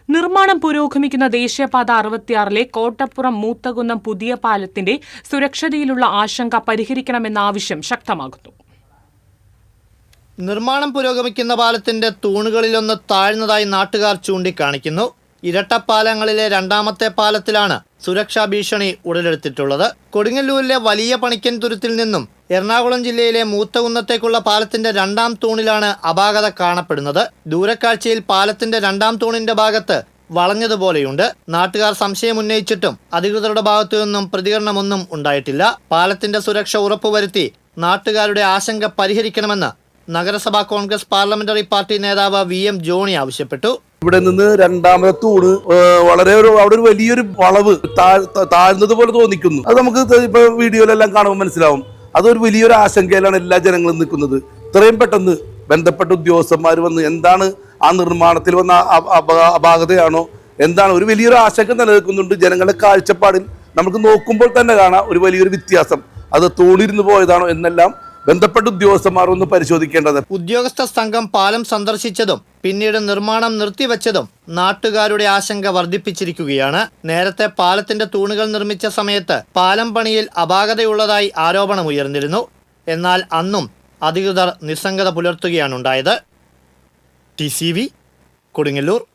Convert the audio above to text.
നിർമ്മാണം പുരോഗമിക്കുന്ന ദേശീയപാത 66-ലെ കോട്ടപ്പുറം മൂത്തകുന്നം പുതിയ പാലത്തിന്റെ സുരക്ഷതയിലുള്ള ആശങ്ക പരിഹരിക്കണമെന്ന ആവശ്യം ശക്തമാകുന്നു. നിർമ്മാണം പുരോഗമിക്കുന്ന പാലത്തിന്റെ തൂണുകളിലൊന്ന് താഴ്ന്നതായി നാട്ടുകാർ ചൂണ്ടിക്കാണിക്കുന്നു. ഇരട്ടപ്പാലങ്ങളിലെ രണ്ടാമത്തെ പാലത്തിലാണ് സുരക്ഷാ ഭീഷണി ഉടലെടുത്തിട്ടുള്ളത്. കൊടുങ്ങല്ലൂരിലെ വലിയ പണിക്കൻ തുരുത്തിൽ നിന്നും എറണാകുളം ജില്ലയിലെ മൂത്തകുന്നത്തേക്കുള്ള പാലത്തിന്റെ രണ്ടാം തൂണിലാണ് അപാകത കാണപ്പെടുന്നത്. ദൂരക്കാഴ്ചയിൽ പാലത്തിന്റെ രണ്ടാം തൂണിന്റെ ഭാഗത്ത് വളഞ്ഞതുപോലെയുണ്ട്. നാട്ടുകാർ സംശയമുന്നയിച്ചിട്ടും അധികൃതരുടെ ഭാഗത്തു നിന്നും പ്രതികരണമൊന്നും ഉണ്ടായിട്ടില്ല. പാലത്തിന്റെ സുരക്ഷ ഉറപ്പുവരുത്തി നാട്ടുകാരുടെ ആശങ്ക പരിഹരിക്കണമെന്ന് നഗരസഭാ കോൺഗ്രസ് പാർലമെന്ററി പാർട്ടി നേതാവ് VM ജോണി ആവശ്യപ്പെട്ടു. ഇവിടെ നിന്ന് രണ്ടാമത്തെ തൂണ് വളരെ അവിടെ ഒരു വലിയൊരു വളവ് താഴ്ന്നത് പോലെ തോന്നിക്കുന്നു. അത് നമുക്ക് ഇപ്പൊ വീഡിയോയിലെല്ലാം കാണുമ്പോൾ മനസ്സിലാവും. അതൊരു വലിയൊരു ആശങ്കയിലാണ് എല്ലാ ജനങ്ങളും നിൽക്കുന്നത്. ഇത്രയും പെട്ടെന്ന് ബന്ധപ്പെട്ട ഉദ്യോഗസ്ഥന്മാർ വന്ന് എന്താണ് ആ നിർമ്മാണത്തിൽ വന്ന അപാകതയാണോ എന്താണ് ഒരു വലിയൊരു ആശങ്ക നിലനിൽക്കുന്നുണ്ട്. ജനങ്ങളുടെ കാഴ്ചപ്പാടിൽ നമുക്ക് നോക്കുമ്പോൾ തന്നെ കാണാം ഒരു വലിയൊരു വ്യത്യാസം. അത് തൂണിരുന്ന് പോയതാണോ എന്നെല്ലാം ബന്ധപ്പെട്ട ഉദ്യോഗസ്ഥന്മാർ ഒന്ന് പരിശോധിക്കേണ്ടത്. ഉദ്യോഗസ്ഥ സംഘം പാലം സന്ദർശിച്ചതും പിന്നീട് നിർമ്മാണം നിർത്തിവെച്ചതും നാട്ടുകാരുടെ ആശങ്ക വർദ്ധിപ്പിച്ചിരിക്കുകയാണ്. നേരത്തെ പാലത്തിന്റെ തൂണുകൾ നിർമ്മിച്ച സമയത്ത് പാലം പണിയിൽ അപാകതയുള്ളതായി ആരോപണമുയർന്നിരുന്നു. എന്നാൽ അന്നും അധികൃതർ നിസ്സംഗത പുലർത്തുകയാണുണ്ടായത്. TCV കൊടുങ്ങല്ലൂർ.